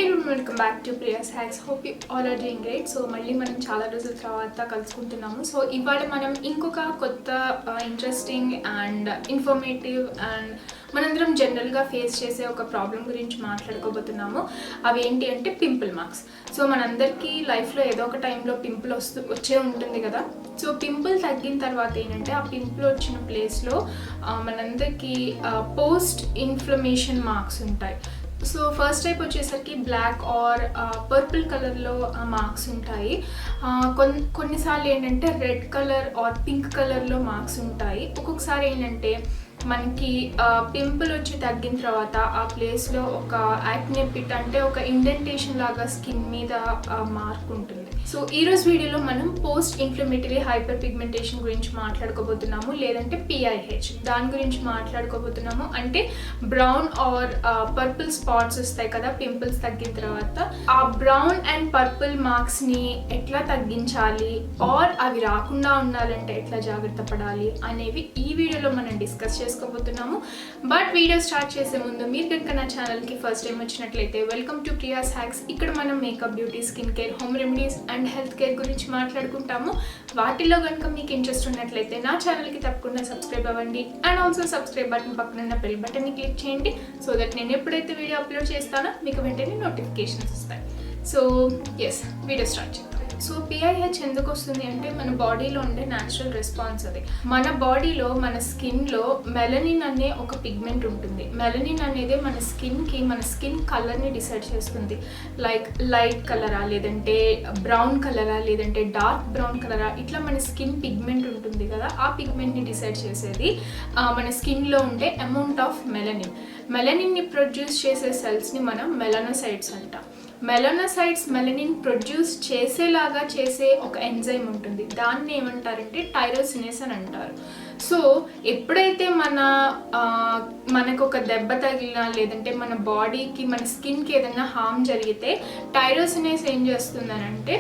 Welcome back to Priya's hacks. Hope you all are doing great. So మళ్ళీ మనం చాలా రోజుల తర్వాత కలుసుకుంటున్నాము. సో ఇవాళ మనం ఇంకొక కొత్త ఇంట్రెస్టింగ్ అండ్ ఇన్ఫర్మేటివ్ అండ్ మనందరం జనరల్గా ఫేస్ చేసే ఒక ప్రాబ్లం గురించి మాట్లాడుకోబోతున్నాము. అవి ఏంటి అంటే పింపుల్ మార్క్స్. సో మనందరికీ లైఫ్లో ఏదో ఒక టైంలో పింపుల్ వచ్చే ఉంటుంది కదా. సో పింపుల్ తగ్గిన తర్వాత ఏంటంటే ఆ పింపుల్ వచ్చిన ప్లేస్లో మనందరికీ పోస్ట్ ఇన్ఫ్లమేషన్ మార్క్స్ ఉంటాయి. సో ఫస్ట్ టైప్ వచ్చేసరికి బ్లాక్ ఆర్ పర్పుల్ కలర్లో మార్క్స్ ఉంటాయి. కొన్నిసార్లు ఏంటంటే రెడ్ కలర్ ఆర్ పింక్ కలర్లో మార్క్స్ ఉంటాయి. ఒక్కొక్కసారి ఏంటంటే మనకి పింపుల్ వచ్చి తగ్గిన తర్వాత ఆ ప్లేస్లో ఒక యాక్నే పిట్ అంటే ఒక ఇండెంటేషన్ లాగా స్కిన్ మీద మార్క్ ఉంటుంది. సో ఈరోజు వీడియోలో మనం పోస్ట్ ఇన్ఫ్లమేటరీ హైపర్ పిగ్మెంటేషన్ గురించి మాట్లాడుకోబోతున్నాము, లేదంటే PIH దాని గురించి మాట్లాడుకోబోతున్నాము. అంటే బ్రౌన్ ఆర్ పర్పుల్ స్పాట్స్ వస్తాయి కదా పింపుల్స్ తగ్గిన తర్వాత, ఆ బ్రౌన్ అండ్ పర్పుల్ మార్క్స్ని ఎట్లా తగ్గించాలి ఆర్ అవి రాకుండా ఉండాలంటే ఎట్లా జాగ్రత్త పడాలి అనేవి ఈ వీడియోలో మనం డిస్కస్ చేసుకోబోతున్నాము. బట్ వీడియో స్టార్ట్ చేసే ముందు మీరు కనుక నా ఛానల్కి ఫస్ట్ టైం వచ్చినట్లయితే వెల్కమ్ టు ప్రియాస్ హ్యాక్స్. ఇక్కడ మనం makeup, beauty, skin care, home remedies and health care గురించి మాట్లాడుకుంటాము. వాటిలో కనుక మీకు ఇంట్రెస్ట్ ఉన్నట్లయితే నా ఛానల్కి తప్పకుండా సబ్స్క్రైబ్ అవ్వండి. అండ్ ఆల్సో సబ్స్క్రైబ్ బటన్ పక్కన ఉన్న బెల్ బటన్ని క్లిక్ చేయండి. సో దట్ నేను ఎప్పుడైతే వీడియో అప్లోడ్ చేస్తానో మీకు వెంటనే నోటిఫికేషన్స్ వస్తాయి. సో ఎస్, వీడియో స్టార్ట్ చేద్దాం. సో PIH ఎందుకు వస్తుంది అంటే మన బాడీలో ఉండే న్యాచురల్ రెస్పాన్స్ అది. మన బాడీలో మన స్కిన్లో మెలనిన్ అనే ఒక పిగ్మెంట్ ఉంటుంది. మెలనిన్ అనేది మన స్కిన్కి మన స్కిన్ కలర్ని డిసైడ్ చేస్తుంది. లైక్ లైట్ కలరా, లేదంటే బ్రౌన్ కలరా, లేదంటే డార్క్ బ్రౌన్ కలరా, ఇట్లా మన స్కిన్ పిగ్మెంట్ ఉంటుంది కదా, ఆ పిగ్మెంట్ని డిసైడ్ చేసేది మన స్కిన్లో ఉండే అమౌంట్ ఆఫ్ మెలనిన్. మెలనిన్ని ప్రొడ్యూస్ చేసే సెల్స్ని మనం మెలనోసైట్స్ అంటాం. మెలనోసైట్స్ మెలనిన్ ప్రొడ్యూస్ చేసేలాగా చేసే ఒక ఎంజైమ్ ఉంటుంది. దాన్ని ఏమంటారంటే టైరోసినేస్ అని అంటారు. సో ఎప్పుడైతే మనకు ఒక దెబ్బ తగిలినా, లేదంటే మన బాడీకి మన స్కిన్కి ఏదైనా హార్మ్ జరిగితే టైరోసినేస్ ఏం చేస్తుందనంటే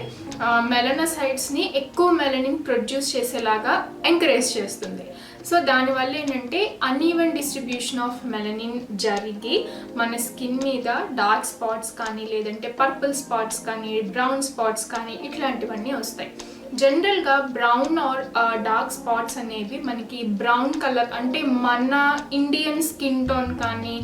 మెలనోసైట్స్ని ఎక్కువ మెలనిన్ ప్రొడ్యూస్ చేసేలాగా ఎంకరేజ్ చేస్తుంది. సో దానివల్ల ఏంటంటే అన్ఈవెన్ డిస్ట్రిబ్యూషన్ ఆఫ్ మెలనిన్ జరిగి మన స్కిన్ మీద డార్క్ స్పాట్స్ కానీ, లేదంటే పర్పుల్ స్పాట్స్ కానీ, బ్రౌన్ స్పాట్స్ కానీ ఇట్లాంటివన్నీ వస్తాయి. జనరల్గా బ్రౌన్ ఆర్ డార్క్ స్పాట్స్ అనేవి మనకి బ్రౌన్ కలర్ అంటే మన ఇండియన్ స్కిన్ టోన్ కానీ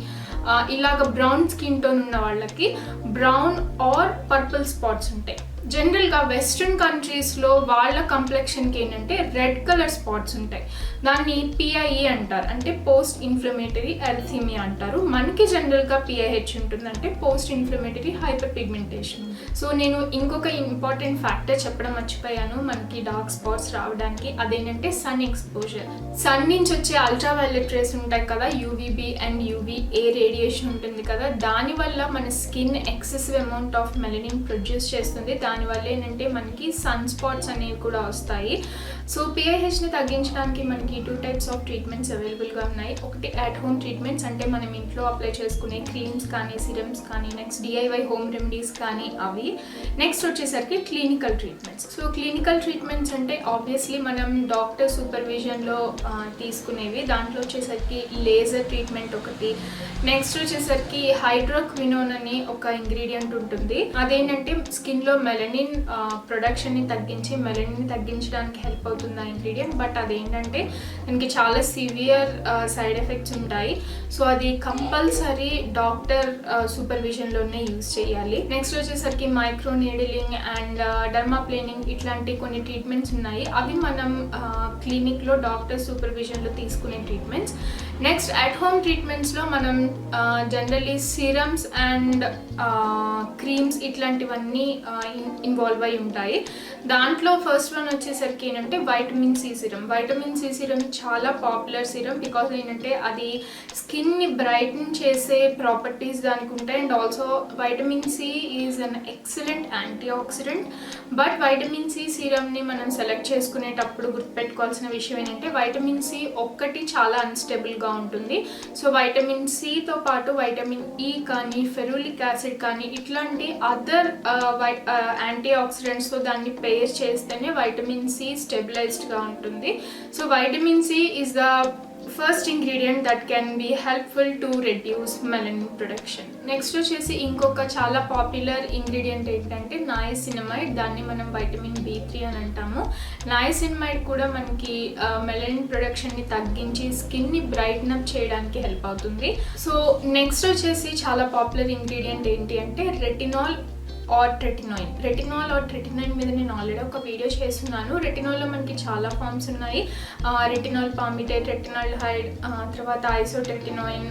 ఇలాగ బ్రౌన్ స్కిన్ టోన్ ఉన్న వాళ్ళకి బ్రౌన్ ఆర్ పర్పుల్ స్పాట్స్ ఉంటాయి. జనరల్గా వెస్ట్రన్ కంట్రీస్లో వాళ్ళ కంప్లెక్షన్కి ఏంటంటే రెడ్ కలర్ స్పాట్స్ ఉంటాయి. దాన్ని PIE అంటారు, అంటే పోస్ట్ ఇన్ఫ్లమేటరీ ఎరిథీమియా అంటారు. మనకి జనరల్గా PIH ఉంటుంది, అంటే post inflammatory hyper pigmentation. So నేను ఇంకొక ఇంపార్టెంట్ ఫ్యాక్టర్ చెప్పడం మర్చిపోయాను మనకి డార్క్ స్పాట్స్ రావడానికి. అదేంటంటే సన్ ఎక్స్పోజర్. సన్ నుంచి వచ్చే అల్ట్రావైలెట్ రేస్ ఉంటాయి కదా, UVB అండ్ UVA రేడియేషన్ ఉంటుంది కదా, దానివల్ల మన skin excessive amount of melanin produce చేస్తుంది. దానివల్ల ఏంటంటే మనకి సన్ స్పాట్స్ అనేవి కూడా వస్తాయి. సో PIHని తగ్గించడానికి మనకి 2 టైప్స్ ఆఫ్ ట్రీట్మెంట్స్ అవైలబుల్గా ఉన్నాయి. ఒకటి అట్ హోమ్ ట్రీట్మెంట్స్, అంటే మనం ఇంట్లో అప్లై చేసుకునే క్రీమ్స్ కానీ, సిరమ్స్ కానీ, నెక్స్ట్ DIY హోమ్ రెమెడీస్ కానీ అవి. నెక్స్ట్ వచ్చేసరికి clinical treatments. So clinical treatments అంటే ఆబ్వియస్లీ మనం డాక్టర్ సూపర్విజన్లో తీసుకునేవి. దాంట్లో వచ్చేసరికి లేజర్ ట్రీట్మెంట్ ఒకటి. నెక్స్ట్ వచ్చేసరికి హైడ్రోక్వినోన్ అని ఒక ఇంగ్రీడియంట్ ఉంటుంది. అదేంటంటే స్కిన్లో మెలనిన్ ప్రొడక్షన్ని తగ్గించి మెలనిన్ తగ్గించడానికి హెల్ప్ అవుతుంది ఆ ఇంగ్రీడియంట్. బట్ అదేంటంటే దానికి చాలా సివియర్ సైడ్ ఎఫెక్ట్స్ ఉంటాయి. సో అది కంపల్సరీ డాక్టర్ సూపర్విజన్లోనే యూజ్ చేయాలి. నెక్స్ట్ వచ్చేసరికి మైక్రో నీడిలింగ్ అండ్ డర్మాప్లేనింగ్ ఇట్లాంటి కొన్ని ట్రీట్మెంట్స్ ఉన్నాయి. అవి మనం క్లినిక్లో డాక్టర్ సూపర్విజన్లో తీసుకునే ట్రీట్మెంట్స్. నెక్స్ట్ అట్ హోమ్ ట్రీట్మెంట్స్లో మనం జనరల్లీ సిరమ్స్ అండ్ క్రీమ్స్ ఇట్లాంటివన్నీ ఇన్వాల్వ్ అయి ఉంటాయి. దాంట్లో ఫస్ట్ వన్ వచ్చేసరికి ఏంటంటే vitamin C serum. Vitamin C serum చాలా పాపులర్ సిరమ్, బికాజ్ ఏంటంటే అది స్కిన్ని బ్రైటన్ చేసే ప్రాపర్టీస్ దానికి ఉంటాయి. And also vitamin C is an excellent anti oxidant. But vitamin C సిరమ్ని మనం సెలెక్ట్ చేసుకునేటప్పుడు గుర్తుపెట్టుకోవాల్సిన విషయం ఏంటంటే వైటమిన్ C ఒక్కటి చాలా అన్స్టేబుల్గా ఉంటుంది. సో వైటమిన్ Cతో పాటు వైటమిన్ E కానీ, ఫెరులిక్ యాసిడ్ కానీ ఇట్లాంటి అదర్ యాంటీ ఆక్సిడెంట్స్తో దాన్ని పేర్ చేస్తేనే వైటమిన్ C స్టెబిలైజ్డ్గా ఉంటుంది. So vitamin C is the first ingredient that can be helpful to reduce melanin production. Next వచ్చేసి ఇంకొక చాలా పాపులర్ ఇంగ్రీడియంట్ ఏంటంటే నయాసినమైడ్. దాన్ని మనం వైటమిన్ B3 అని అంటాము. నయాసినమైడ్ కూడా మనకి మెలనిన్ ప్రొడక్షన్ని తగ్గించి స్కిన్ని బ్రైట్న్ అప్ చేయడానికి హెల్ప్ అవుతుంది. సో నెక్స్ట్ వచ్చేసి చాలా పాపులర్ ఇంగ్రీడియంట్ ఏంటి అంటే రెటినాల్ ఆర్ ట్రెటినాయిన్ మీద నేను ఆల్రెడీ ఒక వీడియో చేస్తున్నాను. రెటినాల్లో మనకి చాలా ఫార్మ్స్ ఉన్నాయి. రెటినాల్ పామిటేట్, రెటినాల్డిహైడ్, తర్వాత ఐసోట్రెటినాయిన్,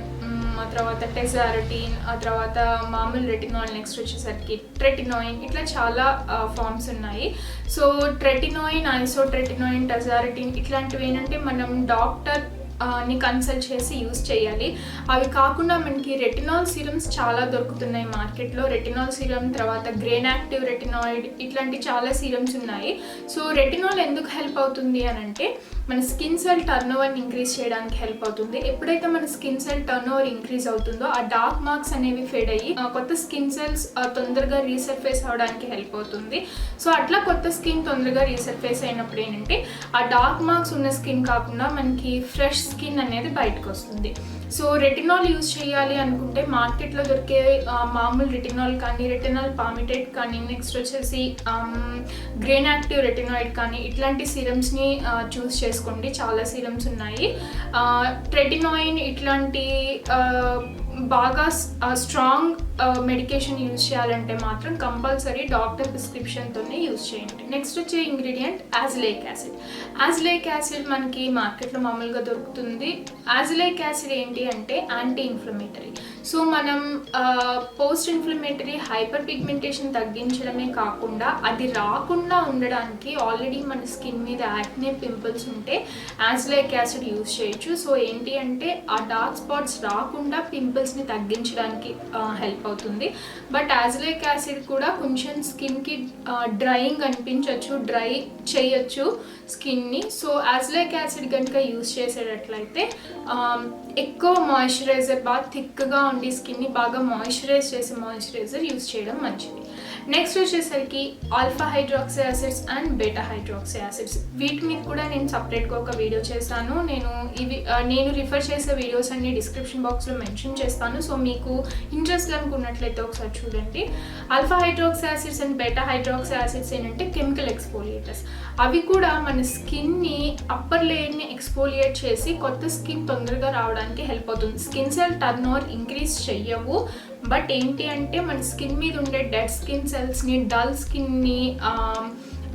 ఆ తర్వాత టెజారటీన్, ఆ తర్వాత మామూలు రెటినాల్, నెక్స్ట్ వచ్చేసరికి ట్రెటినాయిన్, ఇట్లా చాలా ఫార్మ్స్ ఉన్నాయి. సో ట్రెటినాయిన్, ఐసోట్రెటినాయిన్, టెజారటీన్ ఇట్లాంటివి ఏంటంటే మనం డాక్టర్ ని కన్సల్ట్ చేసి యూజ్ చేయాలి. అవి కాకుండా మనకి రెటినాల్ సీరమ్స్ చాలా దొరుకుతున్నాయి మార్కెట్లో. రెటినాల్ సీరమ్, తర్వాత గ్రెయిన్ యాక్టివ్ రెటినాయిడ్, ఇట్లాంటి చాలా సీరమ్స్ ఉన్నాయి. సో రెటినాల్ ఎందుకు హెల్ప్ అవుతుంది అని అంటే మన స్కిన్ సెల్ టర్నోవర్ని ఇంక్రీజ్ చేయడానికి హెల్ప్ అవుతుంది. ఎప్పుడైతే మన స్కిన్ సెల్ టర్నోవర్ ఇంక్రీజ్ అవుతుందో ఆ డార్క్ మార్క్స్ అనేవి ఫేడ్ అయ్యి కొత్త స్కిన్ సెల్స్ తొందరగా రీసర్ఫేస్ అవడానికి హెల్ప్ అవుతుంది. సో అట్లా కొత్త స్కిన్ తొందరగా రీసర్ఫేస్ అయినప్పుడు ఏంటంటే ఆ డార్క్ మార్క్స్ ఉన్న స్కిన్ కాకుండా మనకి ఫ్రెష్ స్కిన్ అనేది బయటకు వస్తుంది. సో రెటినాల్ యూజ్ చేయాలి అనుకుంటే మార్కెట్లో దొరికే మామూలు రెటినాల్ కానీ, రెటినాల్ పామిటేట్ కానీ, నెక్స్ట్ వచ్చేసి గ్రెయిన్ యాక్టివ్ రెటినాయిడ్ కానీ ఇట్లాంటి సీరమ్స్ని చూస్ చేసుకోండి. చాలా సీరమ్స్ ఉన్నాయి. ట్రెటినాయిన్ ఇట్లాంటి బాగా స్ట్రాంగ్ మెడికేషన్ యూజ్ చేయాలంటే మాత్రం కంపల్సరీ డాక్టర్ ప్రిస్క్రిప్షన్తోనే యూజ్ చేయండి. నెక్స్ట్ వచ్చే ఇంగ్రీడియంట్ యాజిలిక్ యాసిడ్. యాజిలిక్ యాసిడ్ మనకి మార్కెట్లో మామూలుగా దొరుకుతుంది. యాజిలిక్ యాసిడ్ ఏంటి అంటే యాంటీ ఇన్ఫ్లమేటరీ. సో మనం పోస్ట్ ఇన్ఫ్లమేటరీ హైపర్ పిగ్మెంటేషన్ తగ్గించడమే కాకుండా అది రాకుండా ఉండడానికి ఆల్రెడీ మన స్కిన్ మీద యాక్నే, పింపుల్స్ ఉంటే యాజిలిక్ యాసిడ్ యూజ్ చేయొచ్చు. సో ఏంటి అంటే ఆ డార్క్ స్పాట్స్ రాకుండా పింపుల్స్ని తగ్గించడానికి హెల్ప్ అవుతుంది. బట్ యాజిలిక్ యాసిడ్ కూడా కొంచెం స్కిన్కి డ్రైయింగ్ అనిపించవచ్చు, డ్రై చేయొచ్చు స్కిన్ని. సో యాజిలిక్ యాసిడ్ కనుక యూజ్ చేసేటట్లయితే ఎక్కువ మాయిశ్చరైజర్, బాగా థిక్గా ఉండి స్కిన్ని బాగా మాయిశ్చరైజ్ చేసే మాయిశ్చరైజర్ యూజ్ చేయడం మంచిది. నెక్స్ట్ వచ్చేసరికి alpha hydroxy acids and beta hydroxy acids. వీటి మీద కూడా నేను సపరేట్గా ఒక వీడియో చేశాను. నేను రిఫర్ చేసే వీడియోస్ అన్ని డిస్క్రిప్షన్ బాక్స్లో మెన్షన్ చేస్తాను. సో మీకు ఇంట్రెస్ట్ అనుకున్నట్లయితే ఒకసారి చూడండి. Alpha hydroxy acids and beta hydroxy acids ఏంటంటే కెమికల్ ఎక్స్ఫోలియేటర్స్. అవి కూడా మన స్కిన్ని అప్పర్ లేయర్ని ఎక్స్ఫోలియేట్ చేసి కొత్త స్కిన్ తొందరగా రావడానికి హెల్ప్ అవుతుంది. స్కిన్ సెల్ టర్నోవర్ ఇంక్రీజ్ చెయ్యవు, బట్ ఏంటి అంటే మన స్కిన్ మీద ఉండే డెడ్ స్కిన్ సెల్స్ని, డల్ స్కిన్ని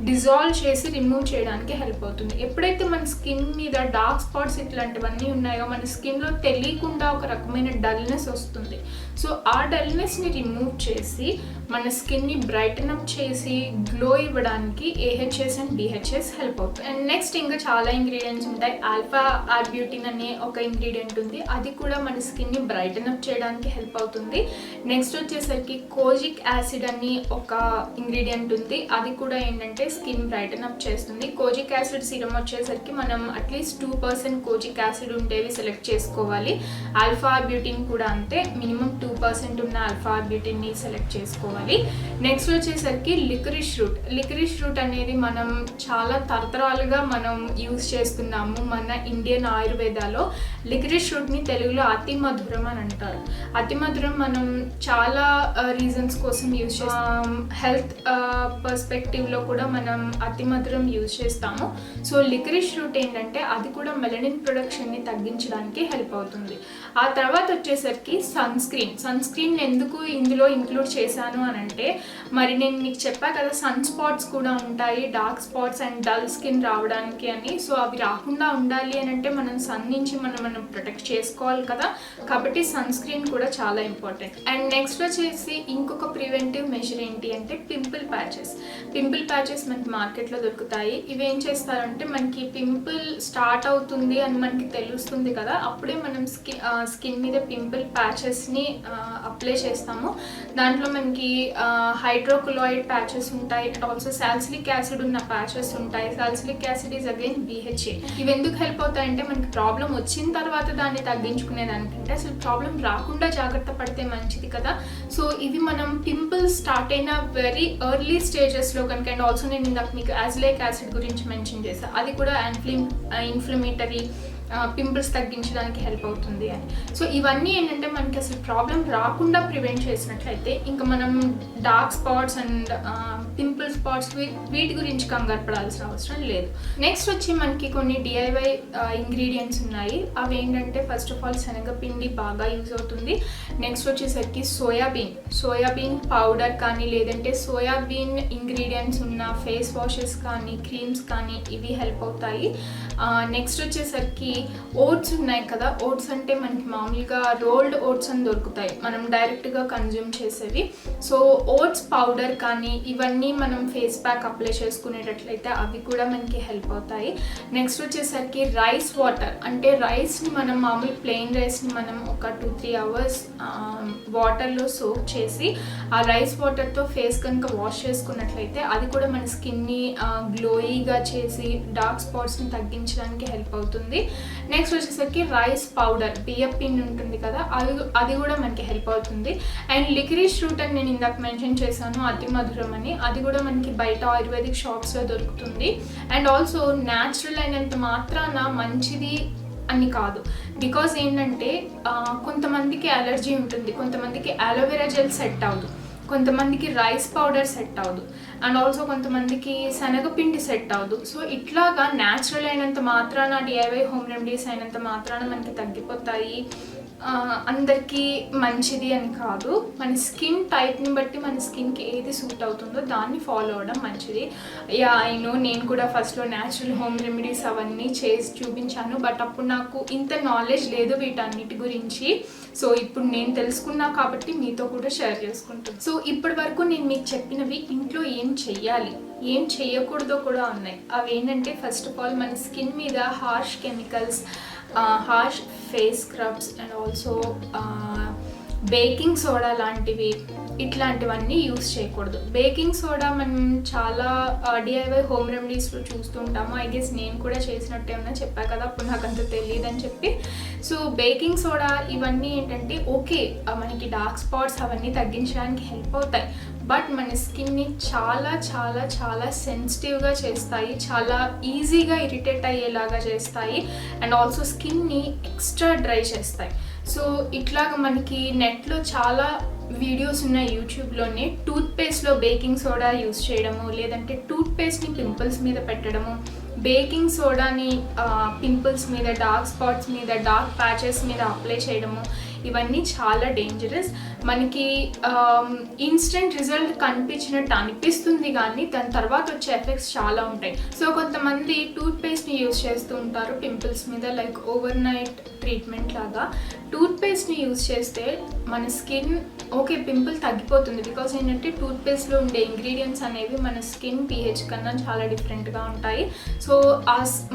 డిజాల్వ్ చేసి రిమూవ్ చేయడానికి హెల్ప్ అవుతుంది. ఎప్పుడైతే మన స్కిన్ మీద డార్క్ స్పాట్స్ ఇట్లాంటివన్నీ ఉన్నాయో మన స్కిన్లో తెలియకుండా ఒక రకమైన డల్నెస్ వస్తుంది. సో ఆ డల్నెస్ని రిమూవ్ చేసి మన స్కిన్ని బ్రైటన్ అప్ చేసి గ్లో ఇవ్వడానికి AHS అండ్ BHS హెల్ప్ అవుతుంది. అండ్ నెక్స్ట్ ఇంకా చాలా ఇంగ్రీడియంట్స్ ఉంటాయి. ఆల్ఫా ఆర్బ్యూటిన్ అనే ఒక ఇంగ్రీడియంట్ ఉంది, అది కూడా మన స్కిన్ని బ్రైటన్ అప్ చేయడానికి హెల్ప్ అవుతుంది. నెక్స్ట్ వచ్చేసరికి కోజిక్ యాసిడ్ అని ఒక ఇంగ్రీడియంట్ ఉంది, అది కూడా ఏంటంటే స్కిన్ బ్రైటన్ అప్ చేస్తుంది. కోజిక్ యాసిడ్ సీరం వచ్చేసరికి మనం అట్లీస్ట్ 2% కోజిక్ యాసిడ్ ఉండేవి సెలెక్ట్ చేసుకోవాలి. ఆల్ఫా ఆర్బ్యూటిన్ కూడా అంతే, మినిమం 2% ఉన్న ఆల్ఫా ఆర్బ్యూటిన్ని సెలెక్ట్ చేసుకోవాలి. నెక్స్ట్ వచ్చేసరికి లికరిష్ రూట్ అనేది మనం చాలా తరతరాలుగా మనం యూజ్ చేస్తున్నాము. మన ఇండియన్ ఆయుర్వేదాలో లికరిష్ రూట్ని తెలుగులో అతి మధురం అని అంటారు. అతి మధురం మనం చాలా రీజన్స్ కోసం యూజ్ చేస్తాం. హెల్త్ పర్స్పెక్టివ్లో కూడా మనం అతి మధురం యూజ్ చేస్తాము. సో లికరిష్ రూట్ ఏంటంటే అది కూడా మెలనిన్ ప్రొడక్షన్ని తగ్గించడానికి హెల్ప్ అవుతుంది. ఆ తర్వాత వచ్చేసరికి సన్ స్క్రీన్ ఎందుకు ఇందులో ఇంక్లూడ్ చేశాను అని అంటే, మరి నేను మీకు చెప్పా కదా సన్ స్పాట్స్ కూడా ఉంటాయి, dark spots and dull skin రావడానికి అని. సో అవి రాకుండా ఉండాలి అని అంటే మనం సన్ నుంచి మనం ప్రొటెక్ట్ చేసుకోవాలి కదా, కాబట్టి సన్ స్క్రీన్ కూడా చాలా ఇంపార్టెంట్. అండ్ నెక్స్ట్ వచ్చేసి ఇంకొక ప్రివెంటివ్ మెజర్ ఏంటి అంటే పింపుల్ ప్యాచెస్ మనకి మార్కెట్లో దొరుకుతాయి. ఇవి ఏం చేస్తారంటే మనకి పింపుల్ స్టార్ట్ అవుతుంది అని మనకి తెలుస్తుంది కదా, అప్పుడే మనం స్కిన్ మీద పింపుల్ ప్యాచెస్ని అప్లై చేస్తాము. దాంట్లో మనకి హైడ్రోక్లోరైడ్ ప్యాచెస్ ఉంటాయి, అండ్ ఆల్సో సాల్సిలిక్ యాసిడ్ ఉన్న ప్యాచెస్ ఉంటాయి. Salicylic acid is again BHA. ఇవి ఎందుకు హెల్ప్ అవుతాయంటే మనకి ప్రాబ్లం వచ్చిన తర్వాత దాన్ని తగ్గించుకునే దానికంటే అసలు ప్రాబ్లం రాకుండా జాగ్రత్త పడితే మంచిది కదా. సో ఇవి మనం పింపుల్స్ స్టార్ట్ అయిన వెరీ ఎర్లీ స్టేజెస్లో కనుక, అండ్ ఆల్సో నేను ఇందాక మీకు యాజిలిక్ యాసిడ్ గురించి మెన్షన్ చేశాను, అది కూడా ఇన్ఫ్లమేటరీ పింపుల్స్ తగ్గించడానికి హెల్ప్ అవుతుంది అని. సో ఇవన్నీ ఏంటంటే మనకి అసలు ప్రాబ్లం రాకుండా ప్రివెంట్ చేసినట్లయితే ఇంకా మనం dark spots and pimple spots వీటి గురించి కంగారు పడాల్సిన అవసరం లేదు. నెక్స్ట్ వచ్చి మనకి కొన్ని డిఐవై ఇంగ్రీడియంట్స్ ఉన్నాయి. అవి ఏంటంటే ఫస్ట్ ఆఫ్ ఆల్ శనగపిండి బాగా యూజ్ అవుతుంది. నెక్స్ట్ వచ్చేసరికి సోయాబీన్ పౌడర్ కానీ లేదంటే సోయాబీన్ ఇంగ్రీడియంట్స్ ఉన్న ఫేస్ వాషెస్ కానీ క్రీమ్స్ కానీ ఇవి హెల్ప్ అవుతాయి. నెక్స్ట్ వచ్చేసరికి ఓట్స్ ఉన్నాయి కదా, ఓట్స్ అంటే మనకి మామూలుగా రోల్డ్ ఓట్స్ అని దొరుకుతాయి, మనం డైరెక్ట్గా కన్జ్యూమ్ చేసేవి. సో ఓట్స్ పౌడర్ కానీ ఇవన్నీ మనం ఫేస్ ప్యాక్ అప్లై చేసుకునేటట్లయితే అవి కూడా మనకి హెల్ప్ అవుతాయి. నెక్స్ట్ వచ్చేసరికి రైస్ వాటర్, అంటే రైస్ని మనం మామూలు ప్లెయిన్ రైస్ని మనం ఒక 2-3 అవర్స్ వాటర్లో సోక్ చేసి ఆ రైస్ వాటర్తో ఫేస్ కనుక వాష్ చేసుకున్నట్లయితే అది కూడా మన స్కిన్ని గ్లోయిగా చేసి డార్క్ స్పాట్స్ని తగ్గించడానికి హెల్ప్ అవుతుంది. నెక్స్ట్ వచ్చేసరికి రైస్ పౌడర్, బియ్యం పిండి ఉంటుంది కదా, అది కూడా మనకి హెల్ప్ అవుతుంది. అండ్ లికరిష్ రూట్ అని నేను ఇందాక మెన్షన్ చేశాను, అతి మధురం అని, అది కూడా మనకి బయట ఆయుర్వేదిక్ షాప్స్లో దొరుకుతుంది. అండ్ ఆల్సో న్యాచురల్ అయినంత మాత్రాన మంచిది అని కాదు. బికాజ్ ఏంటంటే కొంతమందికి అలర్జీ ఉంటుంది, కొంతమందికి అలోవెరా జెల్ సెట్ అవ్వదు, కొంతమందికి రైస్ పౌడర్ సెట్ అవ్వదు, అండ్ ఆల్సో కొంతమందికి శనగపిండి సెట్ అవ్వదు. సో ఇట్లాగా న్యాచురల్ అయినంత మాత్రాన, డిఐవై హోమ్ రెమెడీస్ అయినంత మాత్రాన మనకి తగ్గిపోతాయి, అందరికీ మంచిది అని కాదు. మన స్కిన్ టైప్ని బట్టి మన స్కిన్కి ఏది సూట్ అవుతుందో దాన్ని ఫాలో అవ్వడం మంచిది. నేను కూడా ఫస్ట్లో న్యాచురల్ హోమ్ రెమెడీస్ అవన్నీ చేసి చూపించాను, బట్ అప్పుడు నాకు ఇంత నాలెడ్జ్ లేదు వీటన్నిటి గురించి. సో ఇప్పుడు నేను తెలుసుకున్నా కాబట్టి మీతో కూడా షేర్ చేసుకుంటాను. సో ఇప్పటి వరకు నేను మీకు చెప్పినవి ఇంట్లో ఏం చెయ్యాలి, ఏం చేయకూడదో కూడా ఉన్నాయి. అవి ఏంటంటే ఫస్ట్ ఆఫ్ ఆల్ మన స్కిన్ మీద harsh chemicals, harsh face scrubs and also baking soda లాంటివి, ఇట్లాంటివన్నీ యూస్ చేయకూడదు. బేకింగ్ సోడా మనం చాలా డిఐవై హోమ్ రెమెడీస్లో చూస్తుంటాము. ఐ గెస్ నేను కూడా చేసినట్టే ఉన్నా, చెప్పా కదా అప్పుడు నాకు అంత తెలియదని చెప్పి. సో బేకింగ్ సోడా ఇవన్నీ ఏంటంటే ఓకే మనకి డార్క్ స్పాట్స్ అవన్నీ తగ్గించడానికి హెల్ప్ అవుతాయి, బట్ మన స్కిన్ని చాలా చాలా చాలా సెన్సిటివ్గా చేస్తాయి, చాలా ఈజీగా ఇరిటేట్ అయ్యేలాగా చేస్తాయి, అండ్ ఆల్సో స్కిన్ని ఎక్స్ట్రా డ్రై చేస్తాయి. సో ఇట్లాగ మనకి నెట్లో చాలా వీడియోస్ ఉన్నాయి యూట్యూబ్లోనే, టూత్పేస్ట్లో బేకింగ్ సోడా యూస్ చేయడము, లేదంటే టూత్పేస్ట్ని పింపుల్స్ మీద పెట్టడము, బేకింగ్ సోడాని పింపుల్స్ మీద, డార్క్ స్పాట్స్ మీద, డార్క్ ప్యాచెస్ మీద అప్లై చేయడము, ఇవన్నీ చాలా డేంజరస్. మనకి ఇన్స్టెంట్ రిజల్ట్ కనిపించినట్టు అనిపిస్తుంది కానీ దాని తర్వాత వచ్చే ఎఫెక్ట్స్ చాలా ఉంటాయి. సో కొంతమంది టూత్పేస్ట్ని యూజ్ చేస్తూ ఉంటారు పింపుల్స్ మీద, లైక్ ఓవర్ నైట్ ట్రీట్మెంట్ లాగా. టూత్పేస్ట్ని యూజ్ చేస్తే మన స్కిన్ ఓకే పింపుల్ తగ్గిపోతుంది, బికాజ్ ఏంటంటే టూత్పేస్ట్లో ఉండే ఇంగ్రీడియంట్స్ అనేవి మన స్కిన్ pH కన్నా చాలా డిఫరెంట్గా ఉంటాయి. సో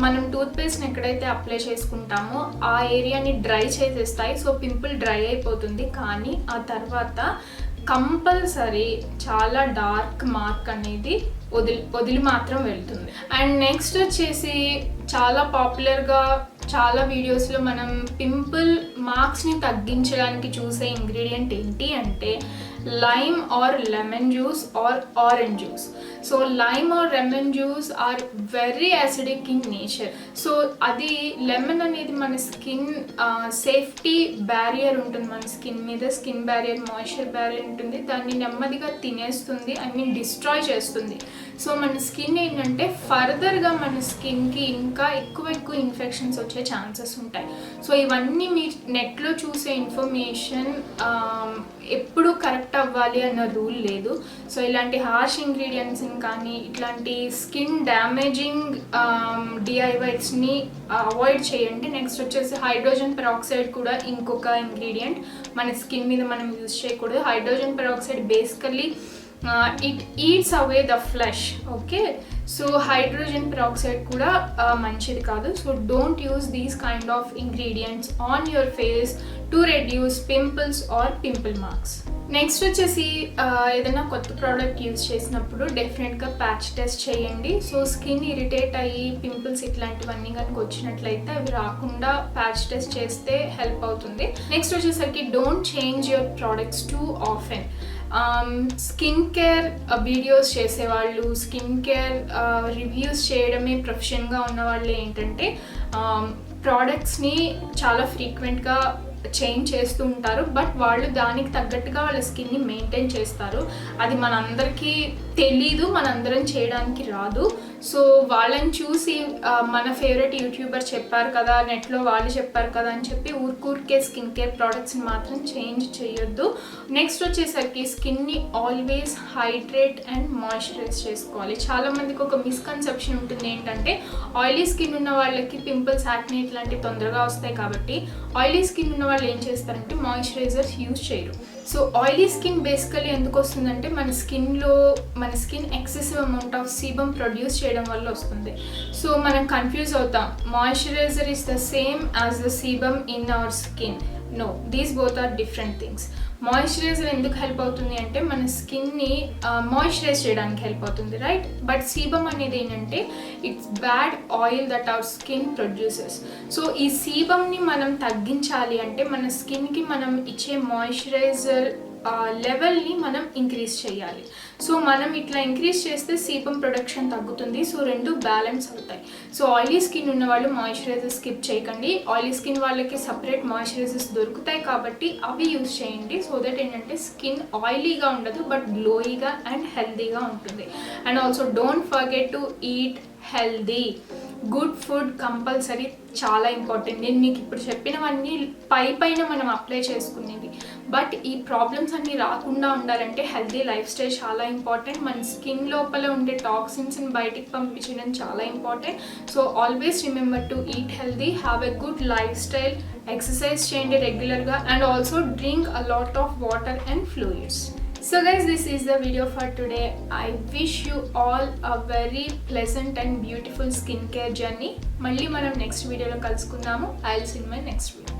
మనం టూత్పేస్ట్ని ఎక్కడైతే అప్లై చేసుకుంటామో ఆ ఏరియాని డ్రై చేసేస్తాయి, సో పింపుల్ డ్రై అయిపోతుంది. కానీ ఆ తర్వాత కంపల్సరీ చాలా డార్క్ మార్క్ అనేది వదిలి మాత్రం వెళ్తుంది. అండ్ నెక్స్ట్ వచ్చేసి చాలా పాపులర్గా చాలా వీడియోస్లో మనం పింపుల్ మార్క్స్ని తగ్గించడానికి చూసే ఇంగ్రీడియంట్ ఏంటి అంటే lime or lemon juice or orange juice. So lime or lemon juice are very acidic in nature. So అది లెమన్ అనేది మన స్కిన్ సేఫ్టీ బ్యారియర్ ఉంటుంది, మన స్కిన్ మీద స్కిన్ బ్యారియర్, మాయిశ్చర్ బ్యారియర్ ఉంటుంది, దాన్ని నెమ్మదిగా తినేస్తుంది, డిస్ట్రాయ్ చేస్తుంది. సో మన స్కిన్ ఏంటంటే ఫర్దర్గా మన స్కిన్కి ఇంకా ఎక్కువ ఇన్ఫెక్షన్స్ వచ్చే ఛాన్సెస్ ఉంటాయి. సో ఇవన్నీ మీరు నెట్లో చూసే ఇన్ఫర్మేషన్ ఎప్పుడు కరెక్ట్ అవ్వాలి అన్న రూల్ లేదు. సో ఇలాంటి హార్ష్ ఇంగ్రీడియంట్స్ని కానీ ఇట్లాంటి స్కిన్ డ్యామేజింగ్ డిఐవైస్ని అవాయిడ్ చేయండి. నెక్స్ట్ వచ్చేసి హైడ్రోజన్ పెరాక్సైడ్ కూడా ఇంకొక ఇంగ్రీడియంట్ మన స్కిన్ మీద మనం యూజ్ చేయకూడదు. Hydrogen peroxide basically it eats away the flesh. Okay, so hydrogen peroxide కూడా మంచిది కాదు. So don't use these kind of ingredients on your face to reduce pimples or pimple marks. Next వచ్చేసి ఏదైనా కొత్త product use చేసినప్పుడు డెఫినెట్గా patch test చేయండి. So skin irritate అయ్యి పింపుల్స్ ఇట్లాంటివన్నీ కనుక వచ్చినట్లయితే అవి రాకుండా ప్యాచ్ టెస్ట్ చేస్తే హెల్ప్ అవుతుంది. నెక్స్ట్ వచ్చేసరికి don't change your products too often. Skin care videos చేసేవాళ్ళు, స్కిన్ కేర్ రివ్యూస్ చేయడమే ప్రొఫెషన్గా ఉన్న వాళ్ళు ఏంటంటే ప్రోడక్ట్స్ని చాలా ఫ్రీక్వెంట్గా చేంజ్ చేస్తూ ఉంటారు, బట్ వాళ్ళు దానికి తగ్గట్టుగా వాళ్ళ స్కిన్ని మెయింటైన్ చేస్తారు. అది మనందరికీ తెలీదు, మనందరం చేయడానికి రాదు. సో వాళ్ళని చూసి మన ఫేవరెట్ యూట్యూబర్ చెప్పారు కదా, నెట్లో వాళ్ళు చెప్పారు కదా అని చెప్పి ఊరికే స్కిన్ కేర్ ప్రోడక్ట్స్ని మాత్రం చేంజ్ చేయొద్దు. నెక్స్ట్ వచ్చేసరికి స్కిన్ని ఆల్వేస్ హైడ్రేట్ అండ్ మాయిశ్చరైజ్ చేసుకోవాలి. చాలామందికి ఒక మిస్కన్సెప్షన్ ఉంటుంది ఏంటంటే, ఆయిలీ స్కిన్ ఉన్న వాళ్ళకి పింపుల్స్, యాక్నే ఇట్లాంటివి తొందరగా వస్తాయి కాబట్టి ఆయిలీ స్కిన్ ఉన్న వాళ్ళు ఏం చేస్తారంటే మాయిశ్చరైజర్స్ యూజ్ చేయరు. సో ఆయిలీ స్కిన్ బేసికలీ ఎందుకు వస్తుందంటే మన skin excessive amount of sebum produce చేయడం వల్ల వస్తుంది. సో మనం కన్ఫ్యూజ్ అవుతాం, moisturiser is the same as the sebum in our skin. No, these both are different things. Moisturiser ఎందుకు హెల్ప్ అవుతుంది అంటే మన స్కిన్ని మాయిశ్చరైజ్ చేయడానికి హెల్ప్ అవుతుంది, రైట్? బట్ సీబమ్ అనేది ఏంటంటే it's bad oil that our skin produces. So ఈ సీబమ్ని మనం తగ్గించాలి అంటే మన స్కిన్కి మనం ఇచ్చే మాయిశ్చరైజర్ లెవెల్ని మనం ఇంక్రీజ్ చేయాలి. సో మనం ఇట్లా ఇంక్రీజ్ చేస్తే సీబమ్ ప్రొడక్షన్ తగ్గుతుంది. సో రెండు బ్యాలెన్స్ అవుతాయి. సో ఆయిలీ స్కిన్ ఉన్న వాళ్ళు మాయిశ్చరైజర్ స్కిప్ చేయకండి. ఆయిలీ స్కిన్ వాళ్ళకి సపరేట్ మాయిశ్చరైజర్స్ దొరుకుతాయి కాబట్టి అవి యూజ్ చేయండి. సో దట్ ఏంటంటే స్కిన్ ఆయిలీగా ఉండదు, బట్ గ్లోయిగా అండ్ హెల్దీగా ఉంటుంది. And also don't forget to eat healthy. Good food compulsory, చాలా ఇంపార్టెంట్. నేను మీకు ఇప్పుడు చెప్పినవన్నీ పైన మనం అప్లై చేసుకునేవి, బట్ ఈ ప్రాబ్లమ్స్ అన్నీ రాకుండా ఉండాలంటే హెల్దీ లైఫ్ స్టైల్ చాలా ఇంపార్టెంట్. మన స్కిన్ లోపల ఉండే టాక్సిన్స్ని బయటికి పంపించడం చాలా important. So always remember to eat healthy, have a good life style, exercise చేయండి రెగ్యులర్గా, and also drink a lot of water and fluids. So guys, this is the video for today. I wish you all a very pleasant and beautiful skincare journey. Malli manam next video lo kalusukundamu. I'll see you in my next video.